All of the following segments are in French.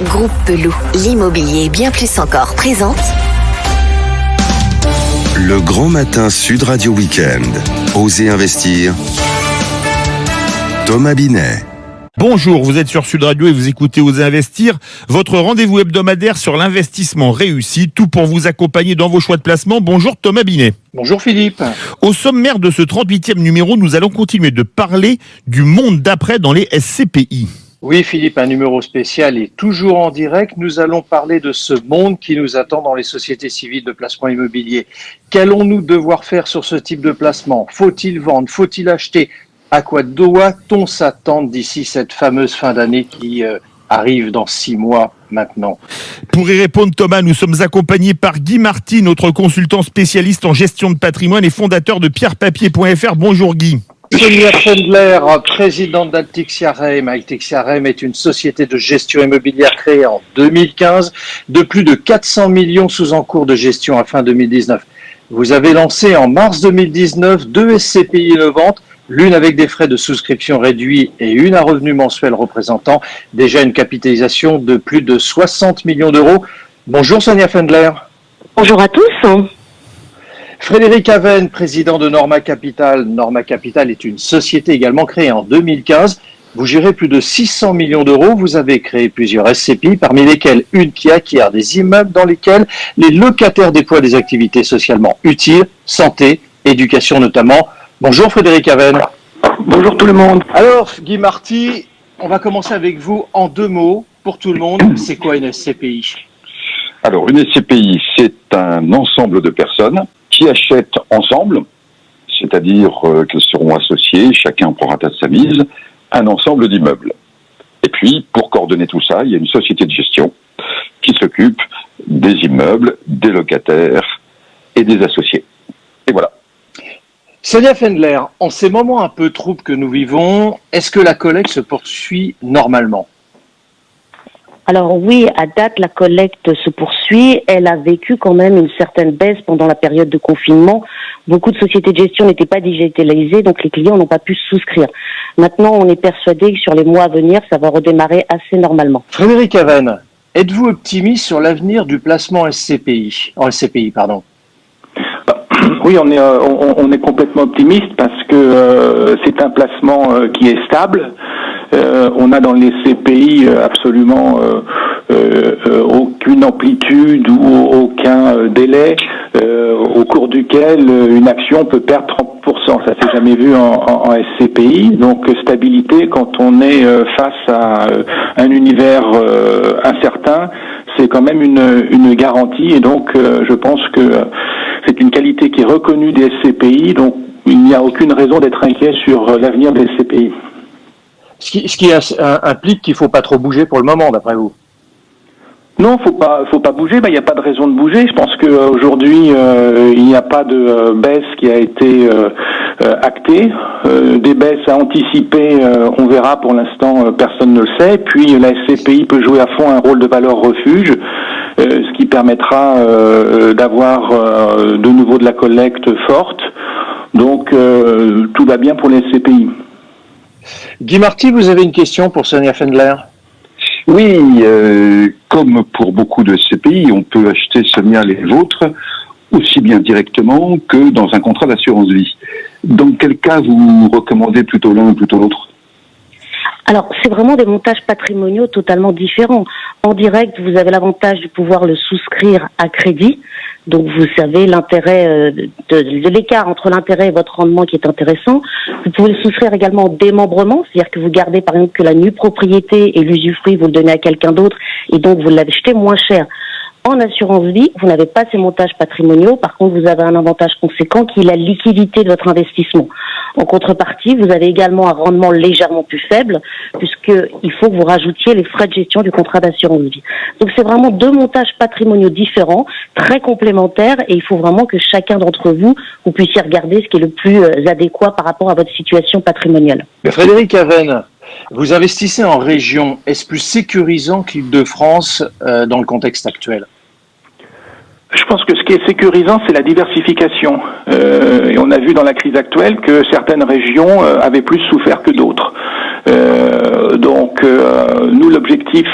Groupe Pelou, l'immobilier bien plus encore présente Le Grand Matin Sud Radio Week-end. Osez investir. Thomas Binet. Bonjour, vous êtes sur Sud Radio et vous écoutez Osez investir, votre rendez-vous hebdomadaire sur l'investissement réussi, tout pour vous accompagner dans vos choix de placement. Bonjour Thomas Binet. Bonjour Philippe. Au sommaire de ce 38e numéro, nous allons continuer de parler du monde d'après dans les SCPI. Oui Philippe, un numéro spécial et toujours en direct. Nous allons parler de ce monde qui nous attend dans les sociétés civiles de placement immobilier. Qu'allons-nous devoir faire sur ce type de placement ? Faut-il vendre ? Faut-il acheter ? À quoi doit-on s'attendre d'ici cette fameuse fin d'année qui arrive dans 6 mois maintenant ? Pour y répondre Thomas, nous sommes accompagnés par Guy Marty, notre consultant spécialiste en gestion de patrimoine et fondateur de pierrepapier.fr. Bonjour Guy. Sonia Fendler, présidente d'Altexiarem. Altexiarem est une société de gestion immobilière créée en 2015 de plus de 400 millions sous encours de gestion à fin 2019. Vous avez lancé en mars 2019 2 SCPI innovantes, l'une avec des frais de souscription réduits et une à revenu mensuel représentant déjà une capitalisation de plus de 60 millions d'euros. Bonjour Sonia Fendler. Bonjour à tous. Frédéric Aven, président de Norma Capital. Norma Capital est une société également créée en 2015. Vous gérez plus de 600 millions d'euros. Vous avez créé plusieurs SCPI, parmi lesquelles une qui acquiert des immeubles dans lesquels les locataires déploient des activités socialement utiles, santé, éducation notamment. Bonjour Frédéric Aven. Bonjour tout le monde. Alors Guy Marty, on va commencer avec vous en 2 mots pour tout le monde. C'est quoi une SCPI ? Alors une SCPI, c'est un ensemble de personnes qui achètent ensemble, c'est-à-dire qu'elles seront associées, chacun prendra de sa mise, un ensemble d'immeubles. Et puis, pour coordonner tout ça, il y a une société de gestion qui s'occupe des immeubles, des locataires et des associés. Et voilà. Sonia Fendler, en ces moments un peu troubles que nous vivons, est-ce que la collecte se poursuit normalement ? Alors oui, à date, la collecte se poursuit. Elle a vécu quand même une certaine baisse pendant la période de confinement. Beaucoup de sociétés de gestion n'étaient pas digitalisées, donc les clients n'ont pas pu souscrire. Maintenant, on est persuadé que sur les mois à venir, ça va redémarrer assez normalement. Frédéric Aven, êtes-vous optimiste sur l'avenir du placement en SCPI ? Oui, on est complètement optimiste parce que c'est un placement qui est stable. On a dans les CPI absolument aucune amplitude ou aucun délai au cours duquel une action peut perdre 30%. Ça s'est jamais vu en SCPI. Donc stabilité quand on est face à un univers incertain, c'est quand même une garantie. Et donc je pense que c'est une qualité qui est reconnue des SCPI. Donc il n'y a aucune raison d'être inquiet sur l'avenir des SCPI. Ce qui implique qu'il ne faut pas trop bouger pour le moment, d'après vous ? Non, faut pas bouger. Il n'y a pas de raison de bouger. Je pense qu'aujourd'hui, il n'y a pas de baisse qui a été actée. Des baisses à anticiper, on verra. Pour l'instant, personne ne le sait. Puis la SCPI peut jouer à fond un rôle de valeur refuge, ce qui permettra d'avoir de nouveau de la collecte forte. Donc, tout va bien pour les SCPI. Guy Marty, vous avez une question pour Sonia Fendler ? Oui, comme pour beaucoup de SCPI, on peut acheter Sonia les vôtres aussi bien directement que dans un contrat d'assurance vie. Dans quel cas vous recommandez plutôt l'un ou plutôt l'autre ? Alors, c'est vraiment des montages patrimoniaux totalement différents. En direct, vous avez l'avantage de pouvoir le souscrire à crédit. Donc, vous savez l'intérêt de l'écart entre l'intérêt et votre rendement qui est intéressant. Vous pouvez le souscrire également en démembrement, c'est-à-dire que vous gardez par exemple que la nue propriété et l'usufruit, vous le donnez à quelqu'un d'autre et donc vous l'achetez moins cher. En assurance vie, vous n'avez pas ces montages patrimoniaux. Par contre, vous avez un avantage conséquent qui est la liquidité de votre investissement. En contrepartie, vous avez également un rendement légèrement plus faible puisqu'il faut que vous rajoutiez les frais de gestion du contrat d'assurance vie. Donc, c'est vraiment 2 montages patrimoniaux différents, très complémentaires et il faut vraiment que chacun d'entre vous puissiez regarder ce qui est le plus adéquat par rapport à votre situation patrimoniale. Frédéric Aven, vous investissez en région. Est-ce plus sécurisant qu'Île-de-France dans le contexte actuel ? Je pense que ce qui est sécurisant, c'est la diversification. Et on a vu dans la crise actuelle que certaines régions avaient plus souffert que d'autres. Donc nous, l'objectif,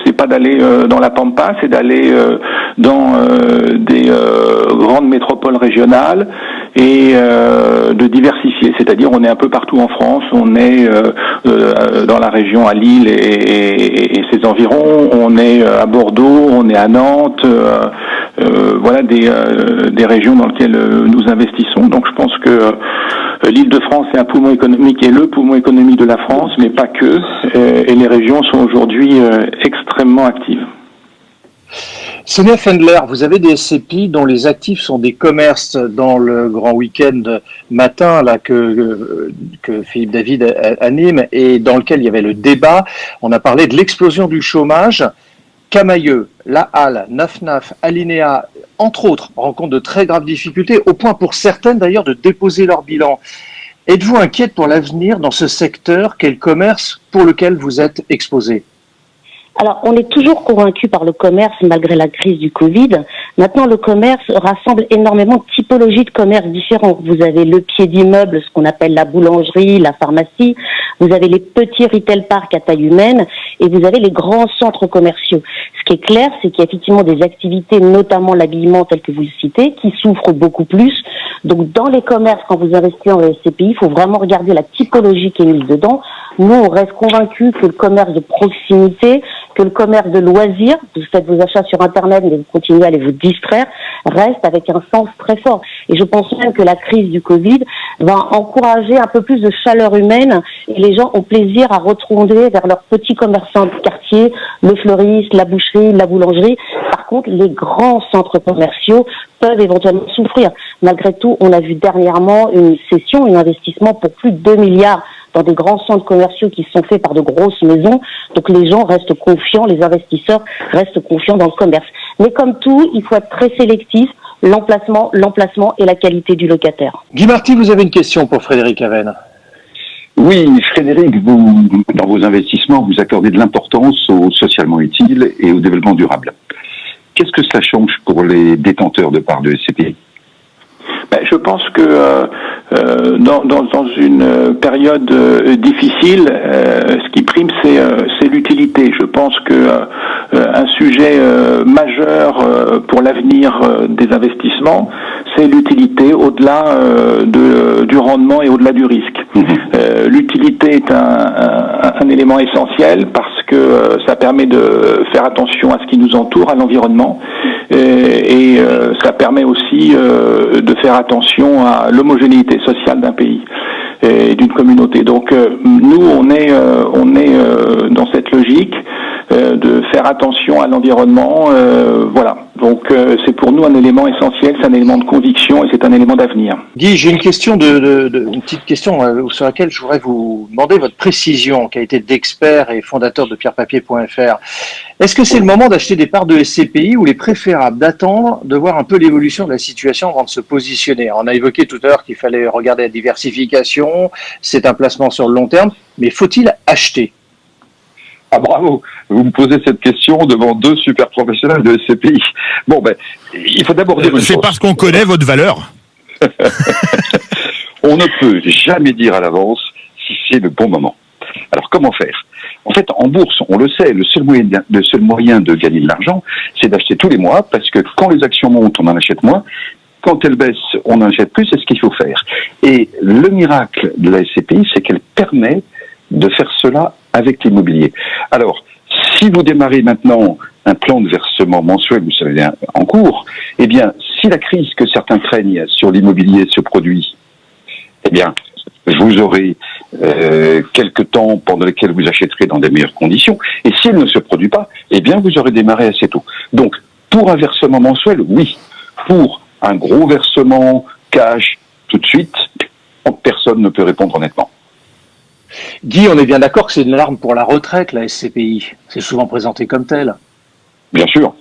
c'est pas d'aller dans la pampa, c'est d'aller dans des grandes métropoles régionales et de diversifier. C'est-à-dire, on est un peu partout en France. On est dans la région à Lille et ses environs. On est à Bordeaux, on est à Nantes. Voilà des régions dans lesquelles nous investissons. Donc, je pense que l'Île-de-France est un poumon économique et le poumon économique de la France, mais pas que. Et les régions sont aujourd'hui extrêmement actives. Sonia Fendler, vous avez des SCPI dont les actifs sont des commerces dans le grand week-end matin là que Philippe David anime et dans lequel il y avait le débat. On a parlé de l'explosion du chômage. Camailleux, La Halle, Naf, Alinéa, entre autres, rencontrent de très graves difficultés, au point pour certaines d'ailleurs de déposer leur bilan. Êtes-vous inquiète pour l'avenir dans ce secteur qu'est le commerce pour lequel vous êtes exposé ? Alors, on est toujours convaincu par le commerce malgré la crise du Covid. Maintenant, le commerce rassemble énormément de typologies de commerce différents. Vous avez le pied d'immeuble, ce qu'on appelle la boulangerie, la pharmacie. Vous avez les petits retail parks à taille humaine et vous avez les grands centres commerciaux. Ce qui est clair, c'est qu'il y a effectivement des activités, notamment l'habillement tel que vous le citez, qui souffrent beaucoup plus. Donc, dans les commerces, quand vous investissez en SCPI, il faut vraiment regarder la typologie qui est mise dedans. Nous, on reste convaincus que le commerce de proximité, que le commerce de loisirs, vous faites vos achats sur Internet, mais vous continuez à aller vous distraire, reste avec un sens très fort. Et je pense même que la crise du Covid va encourager un peu plus de chaleur humaine et les gens ont plaisir à retourner vers leurs petits commerçants de quartier, le fleuriste, la boucherie, la boulangerie. Par contre, les grands centres commerciaux peuvent éventuellement souffrir. Malgré tout, on a vu dernièrement un investissement pour plus de 2 milliards dans des grands centres commerciaux qui sont faits par de grosses maisons. Donc les gens restent confiants, les investisseurs restent confiants dans le commerce. Mais comme tout, il faut être très sélectif, l'emplacement et la qualité du locataire. Guy Marty, vous avez une question pour Frédéric Aven. Oui, Frédéric, vous, dans vos investissements, vous accordez de l'importance au socialement utile et au développement durable. Qu'est-ce que cela change pour les détenteurs de parts de SCPI ? Je pense que dans une période difficile, ce qui prime, c'est l'utilité. Je pense que un sujet majeur pour l'avenir des investissements, c'est l'utilité au-delà du rendement et au-delà du risque. L'utilité est un élément essentiel parce que ça permet de faire attention à ce qui nous entoure, à l'environnement, et ça permet aussi de faire attention à l'homogénéité sociale d'un pays et d'une communauté. Donc nous, on est dans cette logique de faire attention à l'environnement. Voilà. Donc c'est pour nous un élément essentiel, c'est un élément de conviction et c'est un élément d'avenir. Guy, j'ai une question une petite question sur laquelle je voudrais vous demander votre précision, qui a été d'expert et fondateur de pierrepapier.fr. Est-ce que c'est le moment d'acheter des parts de SCPI ou il est préférable d'attendre, de voir un peu l'évolution de la situation avant de se positionner ? On a évoqué tout à l'heure qu'il fallait regarder la diversification, c'est un placement sur le long terme, mais faut-il acheter ? Ah bravo, vous me posez cette question devant deux super professionnels de SCPI. Bon il faut d'abord dire une chose. C'est parce qu'on connaît votre valeur. On ne peut jamais dire à l'avance si c'est le bon moment. Alors comment faire ? En fait, en bourse, on le sait, le seul moyen de gagner de l'argent, c'est d'acheter tous les mois, parce que quand les actions montent, on en achète moins. Quand elles baissent, on en achète plus, c'est ce qu'il faut faire. Et le miracle de la SCPI, c'est qu'elle permet de faire cela avec l'immobilier. Alors, si vous démarrez maintenant un plan de versement mensuel, vous savez, en cours, eh bien, si la crise que certains craignent sur l'immobilier se produit, eh bien, vous aurez quelques temps pendant lesquels vous achèterez dans des meilleures conditions. Et s'il ne se produit pas, eh bien, vous aurez démarré assez tôt. Donc, pour un versement mensuel, oui. Pour un gros versement cash tout de suite, personne ne peut répondre honnêtement. Guy, on est bien d'accord que c'est une alarme pour la retraite, la SCPI. C'est souvent présenté comme tel. Bien sûr.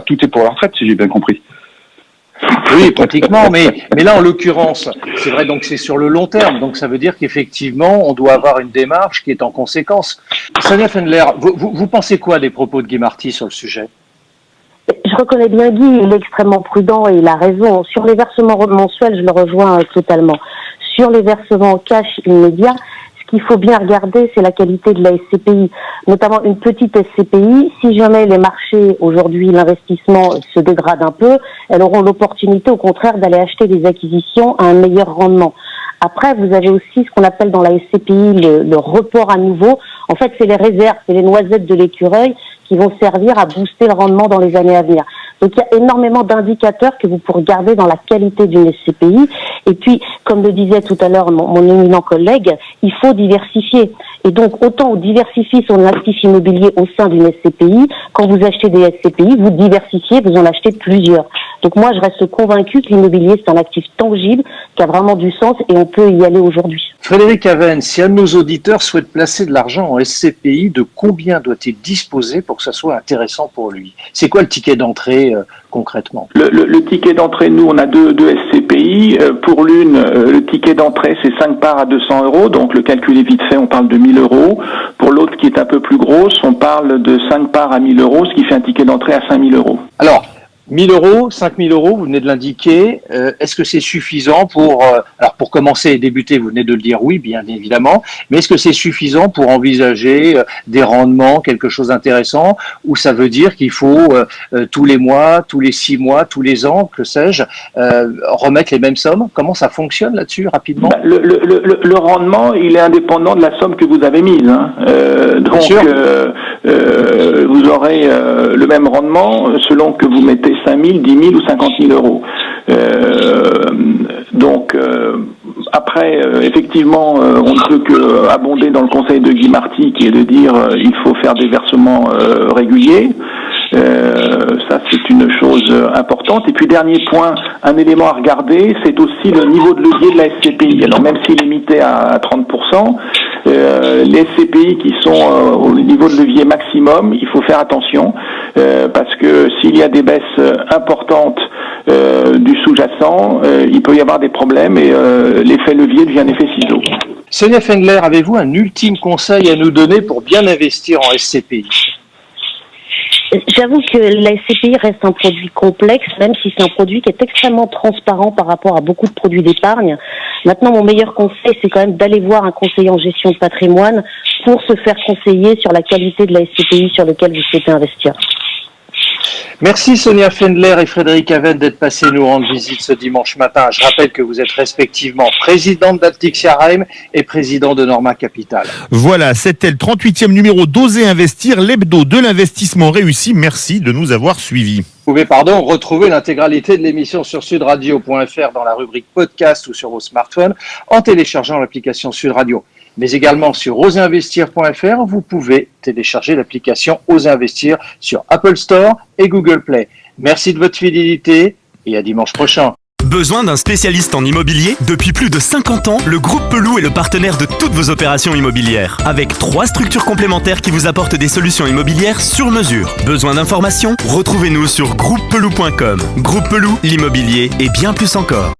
Tout est pour la retraite, si j'ai bien compris. Oui, pratiquement, mais là, en l'occurrence, c'est vrai, donc c'est sur le long terme, donc ça veut dire qu'effectivement, on doit avoir une démarche qui est en conséquence. Sonia Fendler, vous pensez quoi des propos de Guy Marty sur le sujet ? Je reconnais bien Guy, il est extrêmement prudent et il a raison. Sur les versements mensuels, je le rejoins totalement. Sur les versements cash immédiats, ce ce qu'il faut bien regarder, c'est la qualité de la SCPI, notamment une petite SCPI. Si jamais les marchés, aujourd'hui, l'investissement se dégrade un peu, elles auront l'opportunité, au contraire, d'aller acheter des acquisitions à un meilleur rendement. Après, vous avez aussi ce qu'on appelle dans la SCPI le report à nouveau. En fait, c'est les réserves, c'est les noisettes de l'écureuil qui vont servir à booster le rendement dans les années à venir. Donc, il y a énormément d'indicateurs que vous pourrez regarder dans la qualité d'une SCPI. Et puis, comme le disait tout à l'heure mon éminent collègue, il faut diversifier. Et donc, autant on diversifie son actif immobilier au sein d'une SCPI, quand vous achetez des SCPI, vous diversifiez, vous en achetez plusieurs. Donc moi, je reste convaincu que l'immobilier, c'est un actif tangible, qui a vraiment du sens et on peut y aller aujourd'hui. Frédéric Aven, si un de nos auditeurs souhaite placer de l'argent en SCPI, de combien doit-il disposer pour que ça soit intéressant pour lui? C'est quoi le ticket d'entrée concrètement? Le ticket d'entrée, nous, on a deux SCPI. Pour l'une, le ticket d'entrée, c'est 5 parts à 200 euros. Donc, le calcul est vite fait, on parle de 1000 euros. Pour l'autre, qui est un peu plus grosse, on parle de 5 parts à 1000 euros, ce qui fait un ticket d'entrée à 5000 euros. Alors, 1000 euros, 5000 euros, vous venez de l'indiquer. Est-ce que c'est suffisant pour commencer et débuter, vous venez de le dire, oui, bien évidemment, mais est-ce que c'est suffisant pour envisager des rendements, quelque chose d'intéressant, ou ça veut dire qu'il faut tous les mois, tous les 6 mois, tous les ans, que sais-je, remettre les mêmes sommes? Comment ça fonctionne là-dessus, rapidement? Le rendement, il est indépendant de la somme que vous avez mise. Hein. Donc, vous aurez le même rendement selon que vous mettez 5 000, 10 000 ou 50 000 euros. Après, effectivement, on ne peut que abonder dans le conseil de Guy Marty, qui est de dire il faut faire des versements réguliers. Ça, c'est une chose importante. Et puis, dernier point, un élément à regarder, c'est aussi le niveau de levier de la SCPI. Alors, même s'il est limité à 30%, les SCPI qui sont au niveau de levier maximum, il faut faire attention, parce que s'il y a des baisses importantes du sous-jacent, il peut y avoir des problèmes et l'effet levier devient un effet ciseau. Sonia Fendler, avez-vous un ultime conseil à nous donner pour bien investir en SCPI? J'avoue que la SCPI reste un produit complexe, même si c'est un produit qui est extrêmement transparent par rapport à beaucoup de produits d'épargne. Maintenant, mon meilleur conseil, c'est quand même d'aller voir un conseiller en gestion de patrimoine pour se faire conseiller sur la qualité de la SCPI sur laquelle vous souhaitez investir. Merci Sonia Fendler et Frédéric Aven d'être passés nous rendre visite ce dimanche matin. Je rappelle que vous êtes respectivement présidente d'Altixia Reim et président de Norma Capital. Voilà, c'était le 38e numéro d'Oser Investir, l'hebdo de l'investissement réussi. Merci de nous avoir suivis. Vous pouvez retrouver l'intégralité de l'émission sur sudradio.fr dans la rubrique podcast ou sur vos smartphones en téléchargeant l'application Sud Radio. Mais également sur oserinvestir.fr, vous pouvez télécharger l'application Oser Investir sur Apple Store et Google Play. Merci de votre fidélité et à dimanche prochain. Besoin d'un spécialiste en immobilier? Depuis plus de 50 ans, le groupe Pelou est le partenaire de toutes vos opérations immobilières. Avec 3 structures complémentaires qui vous apportent des solutions immobilières sur mesure. Besoin d'informations? Retrouvez-nous sur groupepelou.com. Groupe Pelou, l'immobilier et bien plus encore.